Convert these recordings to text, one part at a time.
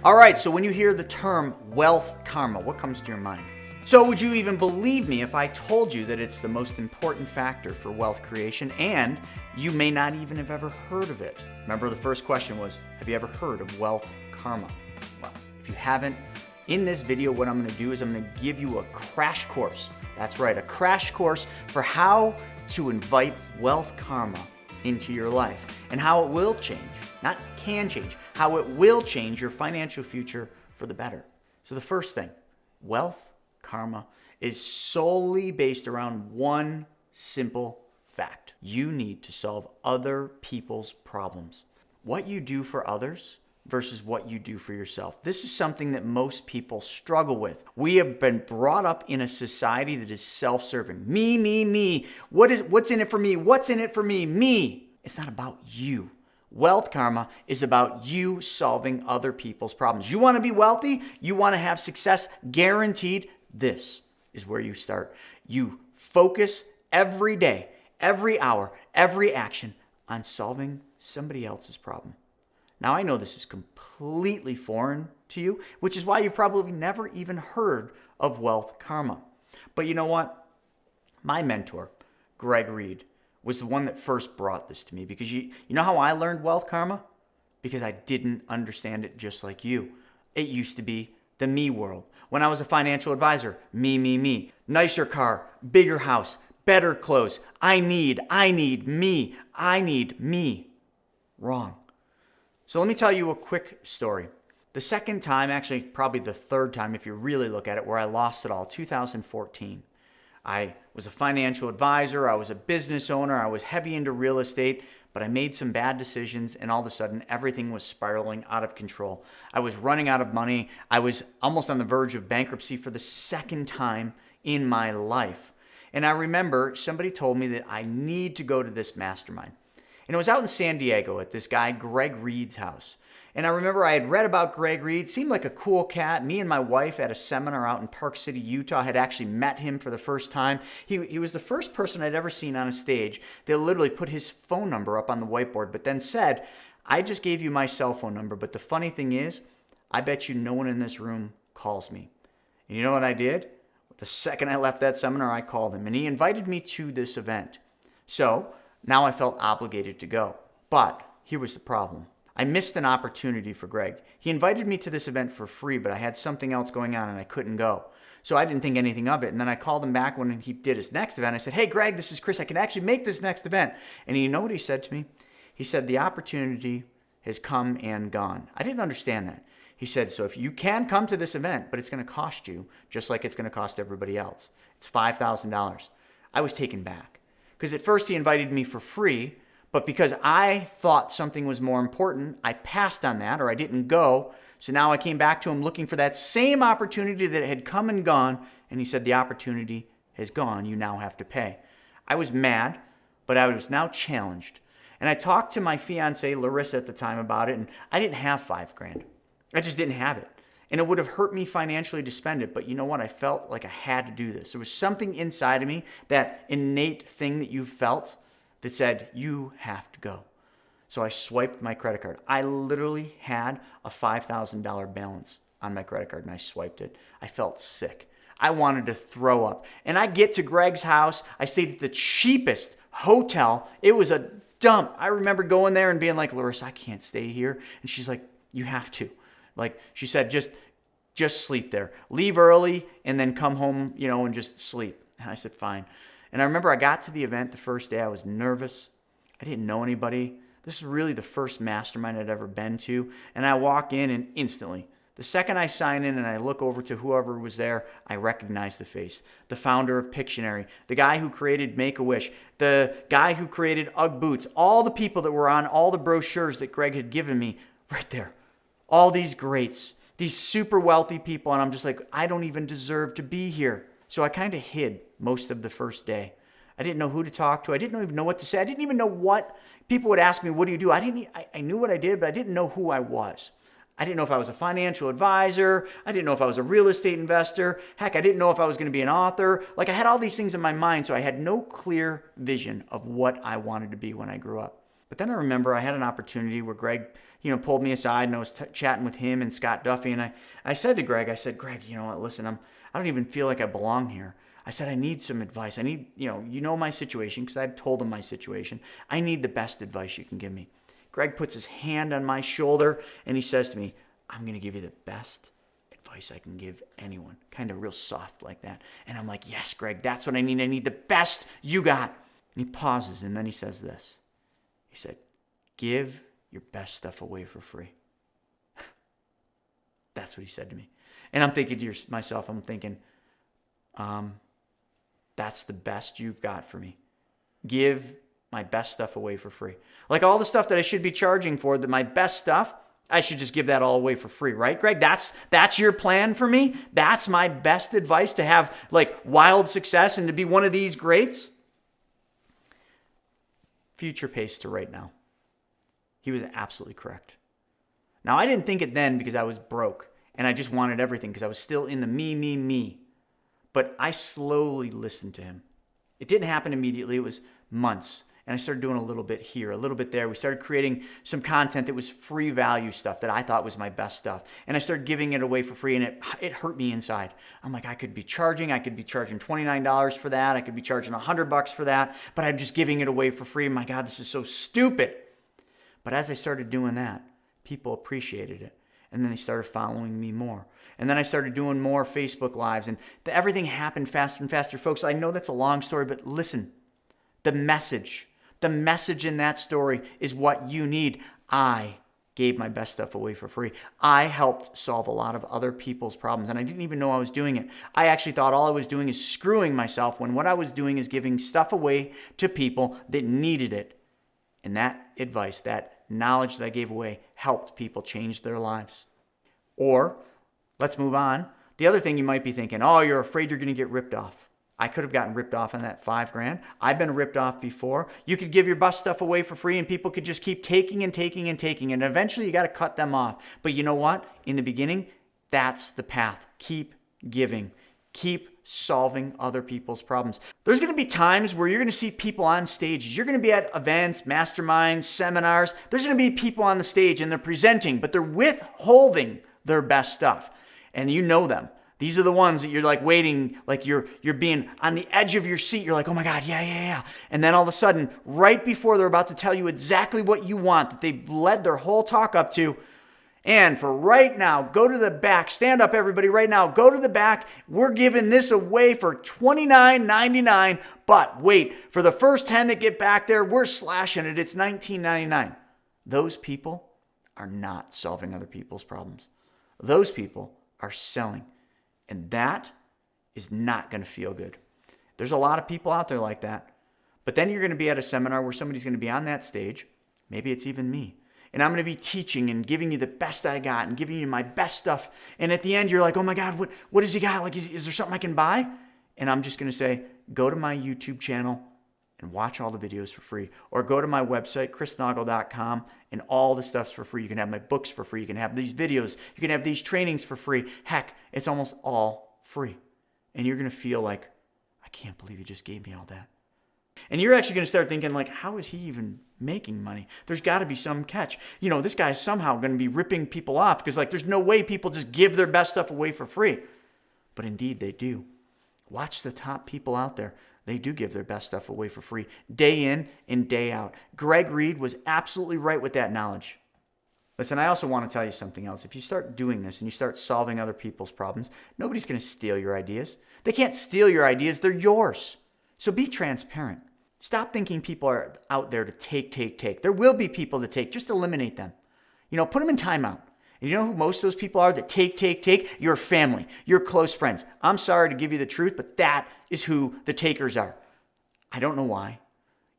All right, so when you hear the term wealth karma, what comes to your mind? So would you even believe me if I told you that it's the most important factor for wealth creation and you may not even have ever heard of it? Remember, the first question was, have you ever heard of wealth karma? Well, if you haven't, in this video, what I'm going to do is I'm going to give you a crash course. That's right, a crash course for how to invite wealth karma into your life and how it will change, not can change, how it will change your financial future for the better. So the first thing, wealth karma is solely based around one simple fact. You need to solve other people's problems. What you do for others versus what you do for yourself. This is something that most people struggle with. We have been brought up in a society that is self-serving. Me, me, me. What's in it for me? What's in it for me? Me. It's not about you. Wealth karma is about you solving other people's problems. You want to be wealthy? You want to have success guaranteed? This is where you start. You focus every day, every hour, every action on solving somebody else's problem. Now, I know this is completely foreign to you, which is why you probably never even heard of wealth karma. But you know what? My mentor, Greg Reed, was the one that first brought this to me because you know how I learned wealth karma? Because I didn't understand it just like you. It used to be the me world. When I was a financial advisor, me, me, me. Nicer car, bigger house, better clothes. I need me. I need me. Wrong. So let me tell you a quick story. The second time, actually probably the third time if you really look at it, where I lost it all, 2014. I was a financial advisor, I was a business owner, I was heavy into real estate, but I made some bad decisions and all of a sudden everything was spiraling out of control. I was running out of money. I was almost on the verge of bankruptcy for the second time in my life. And I remember somebody told me that I need to go to this mastermind. And it was out in San Diego at this guy, Greg Reed's house. And I remember I had read about Greg Reed, seemed like a cool cat. Me and my wife at a seminar out in Park City, Utah, had actually met him for the first time. He was the first person I'd ever seen on a stage that literally put his phone number up on the whiteboard, but then said, I just gave you my cell phone number, but the funny thing is, I bet you no one in this room calls me. And you know what I did? The second I left that seminar, I called him, and he invited me to this event. So now I felt obligated to go. But here was the problem. I missed an opportunity for Greg. He invited me to this event for free, but I had something else going on and I couldn't go. So I didn't think anything of it. And then I called him back when he did his next event. I said, hey, Greg, this is Chris. I can actually make this next event. And you know what he said to me? He said, the opportunity has come and gone. I didn't understand that. He said, so if you can come to this event, but it's going to cost you just like it's going to cost everybody else. It's $5,000. I was taken back. Because at first he invited me for free, but because I thought something was more important, I passed on that or I didn't go. So now I came back to him looking for that same opportunity that had come and gone. And he said, the opportunity has gone. You now have to pay. I was mad, but I was now challenged. And I talked to my fiance, Larissa, at the time about it, and I didn't have $5,000. I just didn't have it. And it would have hurt me financially to spend it. But you know what? I felt like I had to do this. There was something inside of me, that innate thing that you felt, that said, you have to go. So I swiped my credit card. I literally had a $5,000 balance on my credit card and I swiped it. I felt sick. I wanted to throw up. And I get to Greg's house. I stayed at the cheapest hotel. It was a dump. I remember going there and being like, Larissa, I can't stay here. And she's like, you have to. Like she said, just sleep there. Leave early and then come home, and just sleep. And I said, fine. And I remember I got to the event the first day. I was nervous. I didn't know anybody. This is really the first mastermind I'd ever been to. And I walk in and instantly, the second I sign in and I look over to whoever was there, I recognize the face. The founder of Pictionary, the guy who created Make-A-Wish, the guy who created UGG boots, all the people that were on all the brochures that Greg had given me right there. All these greats, these super wealthy people. And I'm just like, I don't even deserve to be here. So I kind of hid most of the first day. I didn't know who to talk to. I didn't even know what to say. I didn't even know what people would ask me, what do you do? I knew what I did, but I didn't know who I was. I didn't know if I was a financial advisor. I didn't know if I was a real estate investor. Heck, I didn't know if I was going to be an author. Like I had all these things in my mind, so I had no clear vision of what I wanted to be when I grew up. But then I remember I had an opportunity where Greg, pulled me aside, and I was chatting with him and Scott Duffy. And I said to Greg, Greg, you know what, listen, I don't even feel like I belong here. I said, I need some advice. I need, my situation, because I told him my situation. I need the best advice you can give me. Greg puts his hand on my shoulder and he says to me, I'm going to give you the best advice I can give anyone. Kind of real soft like that. And I'm like, yes, Greg, that's what I need. I need the best you got. And he pauses and then he says this. He said, give your best stuff away for free. That's what he said to me. And I'm thinking to myself, that's the best you've got for me. Give my best stuff away for free. Like all the stuff that I should be charging for, my best stuff, I should just give that all away for free, right, Greg? That's your plan for me? That's my best advice, to have like wild success and to be one of these greats? Future pace to right now. He was absolutely correct. Now, I didn't think it then because I was broke and I just wanted everything because I was still in the me. But I slowly listened to him. It didn't happen immediately. It was months. And I started doing a little bit here, a little bit there. We started creating some content that was free value stuff that I thought was my best stuff. And I started giving it away for free, and it hurt me inside. I'm like, I could be charging $29 for that. I could be charging $100 for that, but I'm just giving it away for free. My God, this is so stupid. But as I started doing that, people appreciated it. And then they started following me more. And then I started doing more Facebook Lives, and everything happened faster and faster. Folks, I know that's a long story, but listen, the message in that story is what you need. I gave my best stuff away for free. I helped solve a lot of other people's problems, and I didn't even know I was doing it. I actually thought all I was doing is screwing myself, when what I was doing is giving stuff away to people that needed it. And that advice, that knowledge that I gave away, helped people change their lives. Or, let's move on. The other thing you might be thinking, oh, you're afraid you're going to get ripped off. I could have gotten ripped off on that $5,000. I've been ripped off before. You could give your best stuff away for free and people could just keep taking and taking and taking. And eventually you got to cut them off. But you know what? In the beginning, that's the path. Keep giving. Keep solving other people's problems. There's going to be times where you're going to see people on stages. You're going to be at events, masterminds, seminars. There's going to be people on the stage and they're presenting, but they're withholding their best stuff. And you know them. These are the ones that you're like waiting, like you're being on the edge of your seat. You're like, oh my God, yeah. And then all of a sudden, right before they're about to tell you exactly what you want, that they've led their whole talk up to, and for right now, go to the back. Stand up, everybody, right now. Go to the back. We're giving this away for $29.99. But wait, for the first 10 that get back there, we're slashing it. It's $19.99. Those people are not solving other people's problems. Those people are selling. And that is not going to feel good. There's a lot of people out there like that. But then you're going to be at a seminar where somebody's going to be on that stage. Maybe it's even me. And I'm going to be teaching and giving you the best I got and giving you my best stuff. And at the end, you're like, oh my God, what does he got? Like, is there something I can buy? And I'm just going to say, go to my YouTube channel and watch all the videos for free. Or go to my website, chrisnaugle.com, and all the stuff's for free. You can have my books for free. You can have these videos. You can have these trainings for free. Heck, it's almost all free. And you're going to feel like, I can't believe you just gave me all that. And you're actually going to start thinking, like, how is he even making money? There's got to be some catch. This guy's somehow going to be ripping people off because, like, there's no way people just give their best stuff away for free. But indeed, they do. Watch the top people out there. They do give their best stuff away for free, day in and day out. Greg Reed was absolutely right with that knowledge. Listen, I also want to tell you something else. If you start doing this and you start solving other people's problems, nobody's going to steal your ideas. They can't steal your ideas. They're yours. So be transparent. Stop thinking people are out there to take. There will be people to take. Just eliminate them. Put them in timeout. And you know who most of those people are that take? Your family, your close friends. I'm sorry to give you the truth, but that is who the takers are. I don't know why.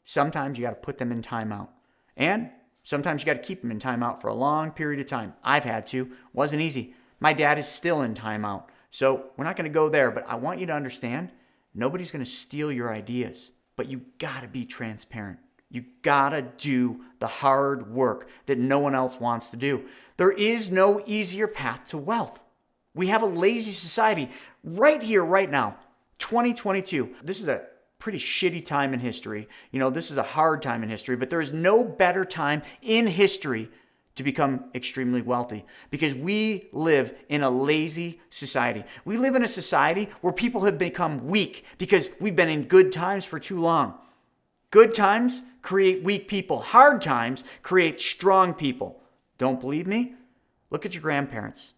Sometimes you got to put them in timeout. And sometimes you got to keep them in timeout for a long period of time. I've had to. Wasn't easy. My dad is still in timeout. So we're not going to go there, but I want you to understand, nobody's going to steal your ideas, but you got to be transparent. You got to do the hard work that no one else wants to do. There is no easier path to wealth. We have a lazy society right here, right now, 2022. This is a pretty shitty time in history. You know, this is a hard time in history, but there is no better time in history to become extremely wealthy, because we live in a lazy society. We live in a society where people have become weak because we've been in good times for too long. Good times create weak people. Hard times create strong people. Don't believe me? Look at your grandparents.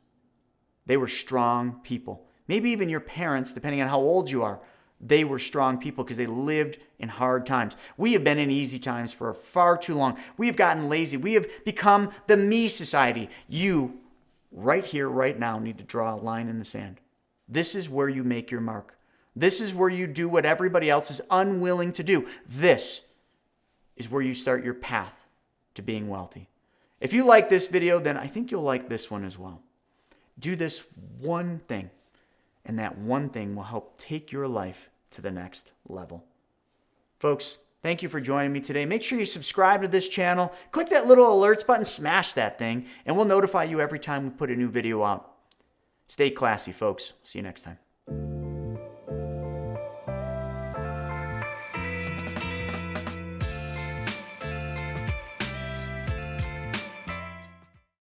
They were strong people. Maybe even your parents, depending on how old you are. They were strong people because they lived in hard times. We have been in easy times for far too long. We have gotten lazy. We have become the me society. You, right here, right now, need to draw a line in the sand. This is where you make your mark. This is where you do what everybody else is unwilling to do. This is where you start your path to being wealthy. If you like this video, then I think you'll like this one as well. Do this one thing, and that one thing will help take your life to the next level. Folks, thank you for joining me today. Make sure you subscribe to this channel. Click that little alerts button, smash that thing, and we'll notify you every time we put a new video out. Stay classy, folks. See you next time.